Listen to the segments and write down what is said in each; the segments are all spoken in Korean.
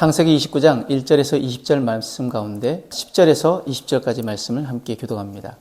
창세기 29장 1절에서 20절 말씀 가운데 10절에서 20절까지 말씀을 함께 교독합니다.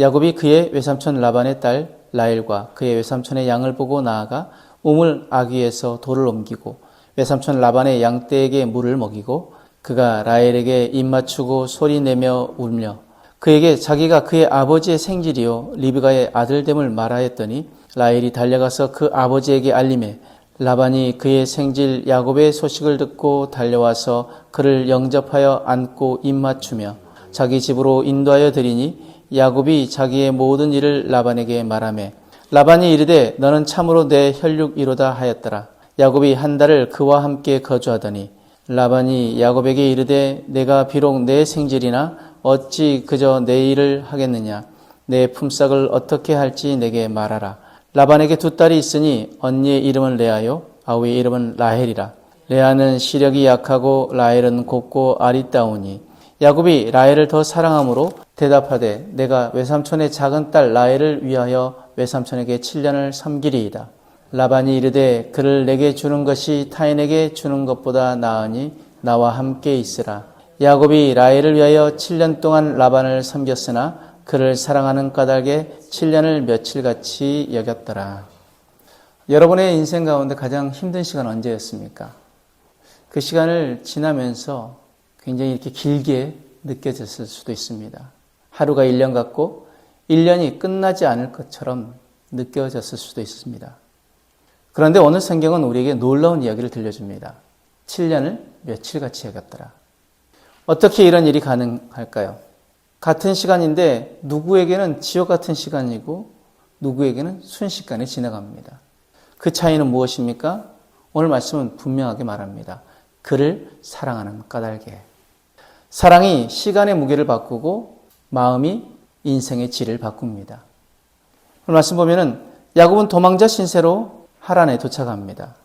야곱이 그의 외삼촌 라반의 딸 라헬과 그의 외삼촌의 양을 보고 나아가 우물 아귀에서 돌을 옮기고 외삼촌 라반의 양떼에게 물을 먹이고 그가 라헬에게 입맞추고 소리내며 울며 그에게 자기가 그의 아버지의 생질이요 리브가의 아들됨을 말하였더니 라헬이 달려가서 그 아버지에게 알림해 라반이 그의 생질 야곱의 소식을 듣고 달려와서 그를 영접하여 안고 입맞추며 자기 집으로 인도하여 드리니 야곱이 자기의 모든 일을 라반에게 말하매 라반이 이르되 너는 참으로 내 혈육이로다 하였더라. 야곱이 한 달을 그와 함께 거주하더니 라반이 야곱에게 이르되 내가 비록 내 생질이나 어찌 그저 내 일을 하겠느냐. 내 품삯을 어떻게 할지 내게 말하라. 라반에게 두 딸이 있으니 언니의 이름은 레아요 아우의 이름은 라헬이라. 레아는 시력이 약하고 라헬은 곱고 아리따우니 야곱이 라헬을 더 사랑함으로 대답하되 내가 외삼촌의 작은 딸 라헬을 위하여 외삼촌에게 7년을 섬기리이다. 라반이 이르되 그를 내게 주는 것이 타인에게 주는 것보다 나으니 나와 함께 있으라. 야곱이 라헬을 위하여 7년 동안 라반을 섬겼으나 그를 사랑하는 까닭에 7년을 며칠같이 여겼더라. 여러분의 인생 가운데 가장 힘든 시간 언제였습니까? 그 시간을 지나면서 굉장히 이렇게 길게 느껴졌을 수도 있습니다. 하루가 1년 같고 1년이 끝나지 않을 것처럼 느껴졌을 수도 있습니다. 그런데 오늘 성경은 우리에게 놀라운 이야기를 들려줍니다. 7년을 며칠같이 여겼더라. 어떻게 이런 일이 가능할까요? 같은 시간인데 누구에게는 지옥 같은 시간이고 누구에게는 순식간에 지나갑니다. 그 차이는 무엇입니까? 오늘 말씀은 분명하게 말합니다. 그를 사랑하는 까닭에. 사랑이 시간의 무게를 바꾸고 마음이 인생의 질을 바꿉니다. 오늘 말씀 보면은 야곱은 도망자 신세로 하란에 도착합니다.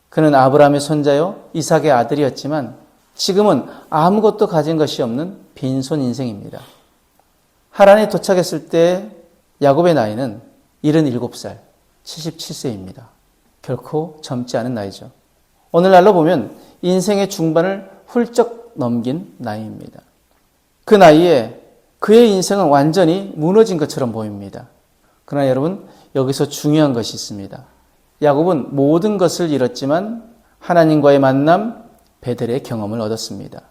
그는 아브라함의 손자요 이삭의 아들이었지만 지금은 아무것도 가진 것이 없는 빈손 인생입니다. 하란에 도착했을 때 야곱의 나이는 77살, 77세입니다. 결코 젊지 않은 나이죠. 오늘날로 보면 인생의 중반을 훌쩍 넘긴 나이입니다. 그 나이에 그의 인생은 완전히 무너진 것처럼 보입니다. 그러나 여러분, 여기서 중요한 것이 있습니다. 야곱은 모든 것을 잃었지만 하나님과의 만남, 베델의 경험을 얻었습니다.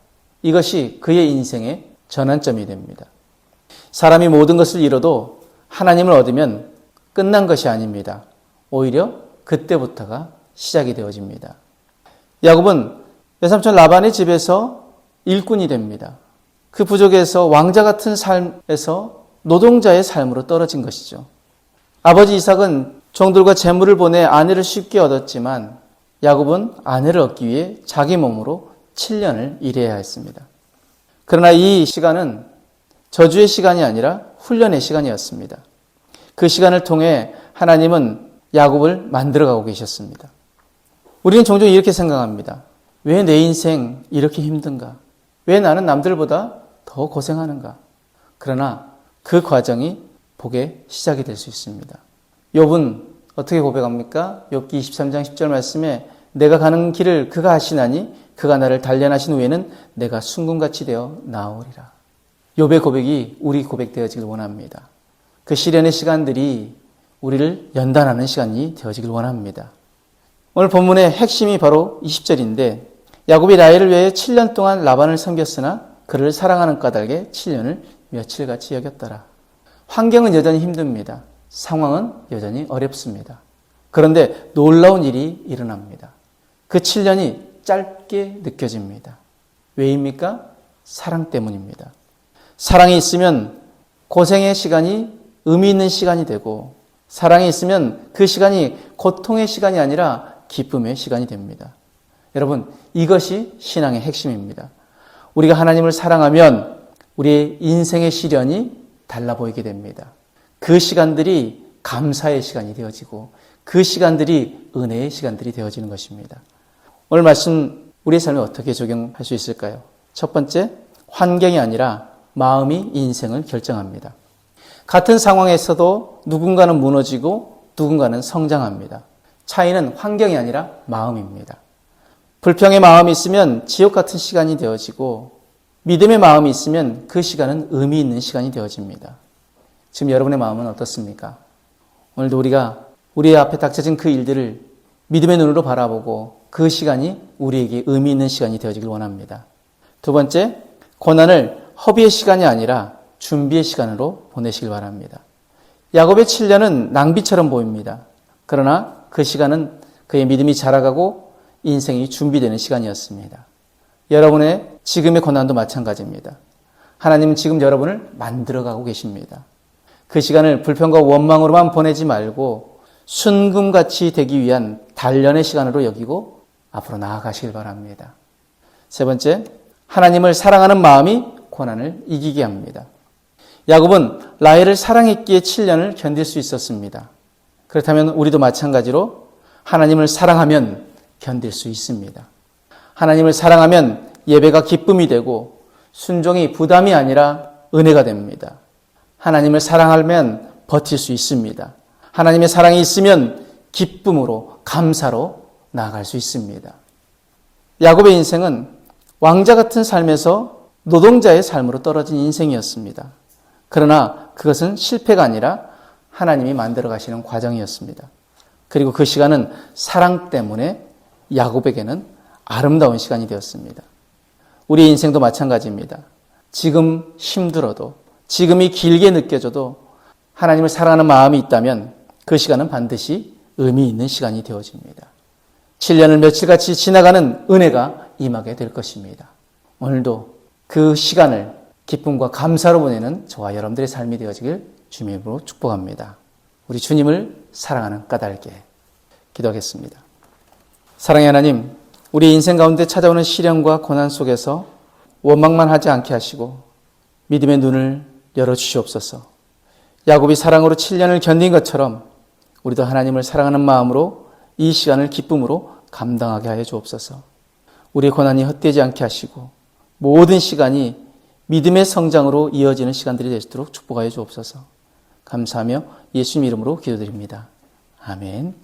이것이 그의 인생의 전환점이 됩니다. 사람이 모든 것을 잃어도 하나님을 얻으면 끝난 것이 아닙니다. 오히려 그때부터가 시작이 되어집니다. 야곱은 외삼촌 라반의 집에서 일꾼이 됩니다. 그 부족에서 왕자 같은 삶에서 노동자의 삶으로 떨어진 것이죠. 아버지 이삭은 종들과 재물을 보내 아내를 쉽게 얻었지만 야곱은 아내를 얻기 위해 자기 몸으로 7년을 일해야 했습니다. 그러나 이 시간은 저주의 시간이 아니라 훈련의 시간이었습니다. 그 시간을 통해 하나님은 야곱을 만들어가고 계셨습니다. 우리는 종종 이렇게 생각합니다. 왜 내 인생 이렇게 힘든가? 왜 나는 남들보다 더 고생하는가? 그러나 그 과정이 복의 시작이 될 수 있습니다. 욥은 어떻게 고백합니까? 욥기 23장 10절 말씀에 내가 가는 길을 그가 아시나니 그가 나를 단련하신 후에는 내가 순금같이 되어 나오리라. 욥의 고백이 우리 고백되어지길 원합니다. 그 시련의 시간들이 우리를 연단하는 시간이 되어지길 원합니다. 오늘 본문의 핵심이 바로 20절인데 야곱이 라헬을 위해 7년 동안 라반을 섬겼으나 그를 사랑하는 까닭에 7년을 며칠같이 여겼더라. 환경은 여전히 힘듭니다. 상황은 여전히 어렵습니다. 그런데 놀라운 일이 일어납니다. 그 7년이 짧게 느껴집니다. 왜입니까? 사랑 때문입니다. 사랑이 있으면 고생의 시간이 의미 있는 시간이 되고 사랑이 있으면 그 시간이 고통의 시간이 아니라 기쁨의 시간이 됩니다. 여러분, 이것이 신앙의 핵심입니다. 우리가 하나님을 사랑하면 우리의 인생의 시련이 달라 보이게 됩니다. 그 시간들이 감사의 시간이 되어지고 그 시간들이 은혜의 시간들이 되어지는 것입니다. 오늘 말씀 우리의 삶에 어떻게 적용할 수 있을까요? 첫 번째, 환경이 아니라 마음이 인생을 결정합니다. 같은 상황에서도 누군가는 무너지고 누군가는 성장합니다. 차이는 환경이 아니라 마음입니다. 불평의 마음이 있으면 지옥 같은 시간이 되어지고 믿음의 마음이 있으면 그 시간은 의미 있는 시간이 되어집니다. 지금 여러분의 마음은 어떻습니까? 오늘도 우리가 우리 앞에 닥쳐진 그 일들을 믿음의 눈으로 바라보고 그 시간이 우리에게 의미 있는 시간이 되어지길 원합니다. 두 번째, 고난을 허비의 시간이 아니라 준비의 시간으로 보내시길 바랍니다. 야곱의 7년은 낭비처럼 보입니다. 그러나 그 시간은 그의 믿음이 자라가고 인생이 준비되는 시간이었습니다. 여러분의 지금의 고난도 마찬가지입니다. 하나님은 지금 여러분을 만들어가고 계십니다. 그 시간을 불평과 원망으로만 보내지 말고 순금같이 되기 위한 단련의 시간으로 여기고 앞으로 나아가시길 바랍니다. 세 번째, 하나님을 사랑하는 마음이 고난을 이기게 합니다. 야곱은 라헬을 사랑했기에 7년을 견딜 수 있었습니다. 그렇다면 우리도 마찬가지로 하나님을 사랑하면 견딜 수 있습니다. 하나님을 사랑하면 예배가 기쁨이 되고 순종이 부담이 아니라 은혜가 됩니다. 하나님을 사랑하면 버틸 수 있습니다. 하나님의 사랑이 있으면 기쁨으로 감사로 나아갈 수 있습니다. 야곱의 인생은 왕자 같은 삶에서 노동자의 삶으로 떨어진 인생이었습니다. 그러나 그것은 실패가 아니라 하나님이 만들어 가시는 과정이었습니다. 그리고 그 시간은 사랑 때문에 야곱에게는 아름다운 시간이 되었습니다. 우리의 인생도 마찬가지입니다. 지금 힘들어도, 지금이 길게 느껴져도 하나님을 사랑하는 마음이 있다면 그 시간은 반드시 의미 있는 시간이 되어집니다. 7년을 며칠같이 지나가는 은혜가 임하게 될 것입니다. 오늘도 그 시간을 기쁨과 감사로 보내는 저와 여러분들의 삶이 되어지길 주님의 이름으로 축복합니다. 우리 주님을 사랑하는 까닭에 기도하겠습니다. 사랑의 하나님, 우리 인생 가운데 찾아오는 시련과 고난 속에서 원망만 하지 않게 하시고 믿음의 눈을 열어주시옵소서. 야곱이 사랑으로 7년을 견딘 것처럼 우리도 하나님을 사랑하는 마음으로 이 시간을 기쁨으로 감당하게 하여 주옵소서. 우리의 고난이 헛되지 않게 하시고 모든 시간이 믿음의 성장으로 이어지는 시간들이 되도록 축복하여 주옵소서. 감사하며 예수님 이름으로 기도드립니다. 아멘.